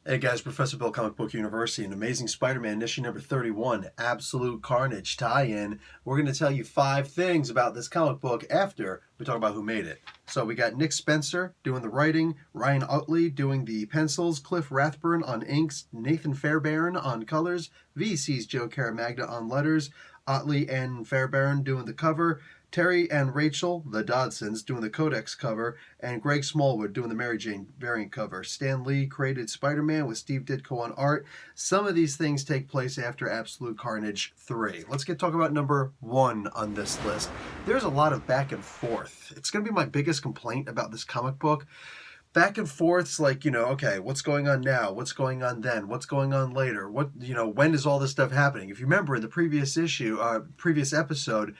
Hey guys, Professor Bill, Comic Book University, and Amazing Spider-Man issue number 31, Absolute Carnage tie-in. We're going to tell you 5 things about this comic book after we talk about who made it. So we got Nick Spencer doing the writing, Ryan Utley doing the pencils, Cliff Rathburn on inks, Nathan Fairbairn on colors, VC's Joe Caramagna on letters, Utley and Fairbairn doing the cover, Terry and Rachel, the Dodsons, doing the Codex cover, and Greg Smallwood doing the Mary Jane variant cover. Stan Lee created Spider-Man with Steve Ditko on art. Some of these things take place after Absolute Carnage 3. Let's talk about number 1 on this list. There's a lot of back and forth. It's going to be my biggest complaint about this comic book. Back and forths like, okay, what's going on now? What's going on then? What's going on later? When is all this stuff happening? If you remember in the previous episode,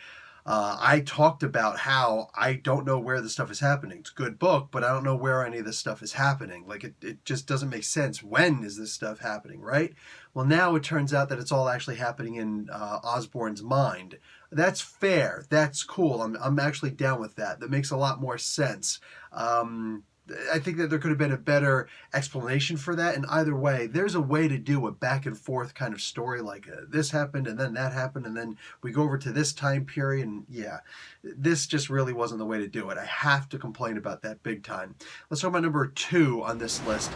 I talked about how I don't know where the stuff is happening. It's a good book, but I don't know where any of this stuff is happening. Like, it just doesn't make sense. When is this stuff happening, right? Well, now it turns out that it's all actually happening in Osborn's mind. That's fair. That's cool. I'm actually down with that. That makes a lot more sense. I think that there could have been a better explanation for that. And either way, there's a way to do a back and forth kind of story like this happened and then that happened and then we go over to this time period. And yeah, this just really wasn't the way to do it. I have to complain about that big time. Let's talk about number 2 on this list.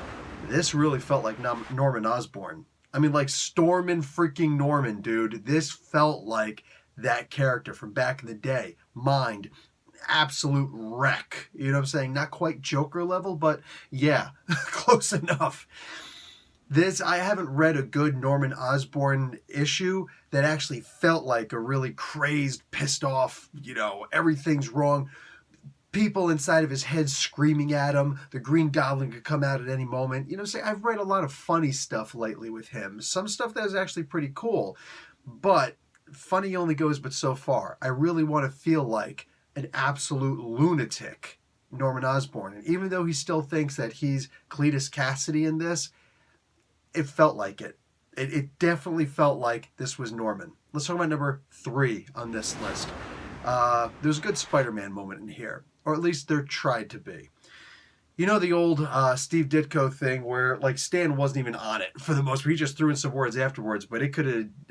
This really felt like Norman Osborn. I mean, like Stormin' freaking Norman, dude. This felt like that character from back in the day. Mind. Absolute wreck. You know what I'm saying? Not quite Joker level, but yeah, close enough. I haven't read a good Norman Osborn issue that actually felt like a really crazed, pissed off, everything's wrong. People inside of his head screaming at him. The Green Goblin could come out at any moment. I've read a lot of funny stuff lately with him. Some stuff that is actually pretty cool, but funny only goes but so far. I really want to feel like an absolute lunatic, Norman Osborn. And even though he still thinks that he's Cletus Cassidy in this, it felt like it. It definitely felt like this was Norman. Let's talk about number 3 on this list. There's a good Spider-Man moment in here, or at least there tried to be. You know the old Steve Ditko thing where like Stan wasn't even on it for the most part. He just threw in some words afterwards, but it could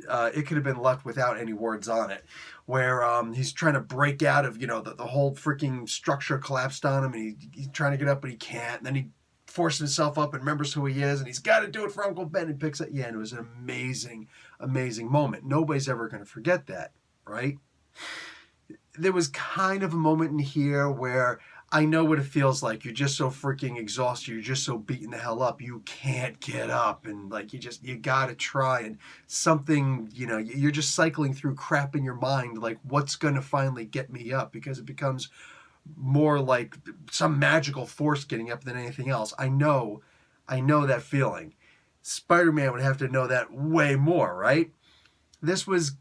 have been left without any words on it. Where he's trying to break out of the whole freaking structure collapsed on him, and he's trying to get up but he can't. And then he forces himself up and remembers who he is, and he's got to do it for Uncle Ben and picks it. Yeah, and it was an amazing moment. Nobody's ever going to forget that, right? There was kind of a moment in here where I know what it feels like. You're just so freaking exhausted. You're just so beaten the hell up. You can't get up. And like, you got to try. And something, you're just cycling through crap in your mind. Like, what's going to finally get me up? Because it becomes more like some magical force getting up than anything else. I know that feeling. Spider-Man would have to know that way more, right? This was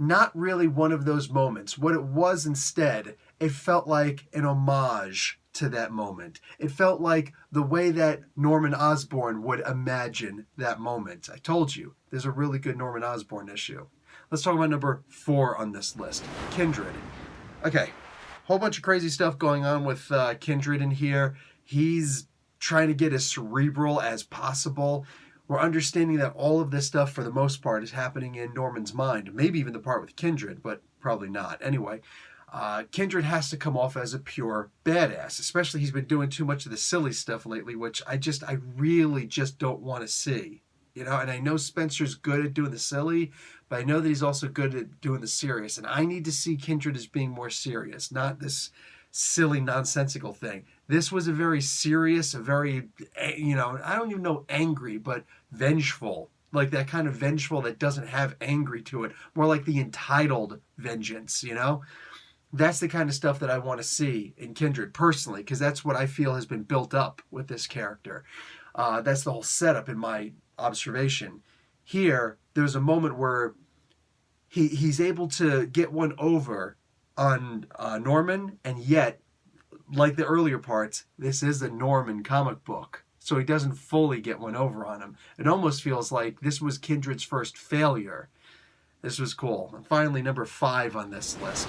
not really one of those moments. What it was instead, it felt like an homage to that moment. It felt like the way that Norman Osborn would imagine that moment. I told you, there's a really good Norman Osborn issue. Let's talk about number 4 on this list, Kindred. Okay, whole bunch of crazy stuff going on with Kindred in here. He's trying to get as cerebral as possible. We're understanding that all of this stuff, for the most part, is happening in Norman's mind. Maybe even the part with Kindred, but probably not. Anyway, Kindred has to come off as a pure badass. Especially he's been doing too much of the silly stuff lately, which I really just don't want to see. And I know Spencer's good at doing the silly, but I know that he's also good at doing the serious. And I need to see Kindred as being more serious, not this silly, nonsensical thing. This was a very serious, a very, I don't even know angry, but vengeful. Like that kind of vengeful that doesn't have angry to it. More like the entitled vengeance, That's the kind of stuff that I want to see in Kindred, personally, because that's what I feel has been built up with this character. That's the whole setup in my observation. Here, there's a moment where he's able to get one over on Norman, and yet, like the earlier parts, this is a Norman comic book. So he doesn't fully get one over on him. It almost feels like this was Kindred's first failure. This was cool. And finally, number 5 on this list.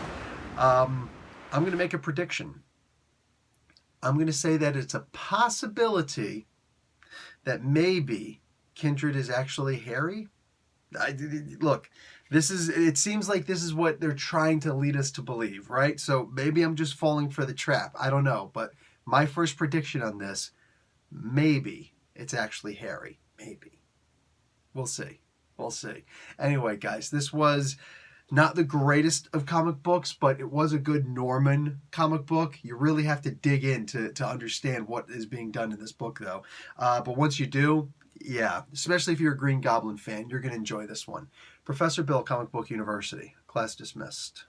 I'm going to make a prediction. I'm going to say that it's a possibility that maybe Kindred is actually Harry. Look, it seems like this is what they're trying to lead us to believe, right? So maybe I'm just falling for the trap. I don't know. But my first prediction on this, maybe it's actually Harry. Maybe. We'll see. We'll see. Anyway, guys, this was not the greatest of comic books, but it was a good Norman comic book. You really have to dig in to understand what is being done in this book, though. But once you do, yeah, especially if you're a Green Goblin fan, you're going to enjoy this one. Professor Bill, Comic Book University. Class dismissed.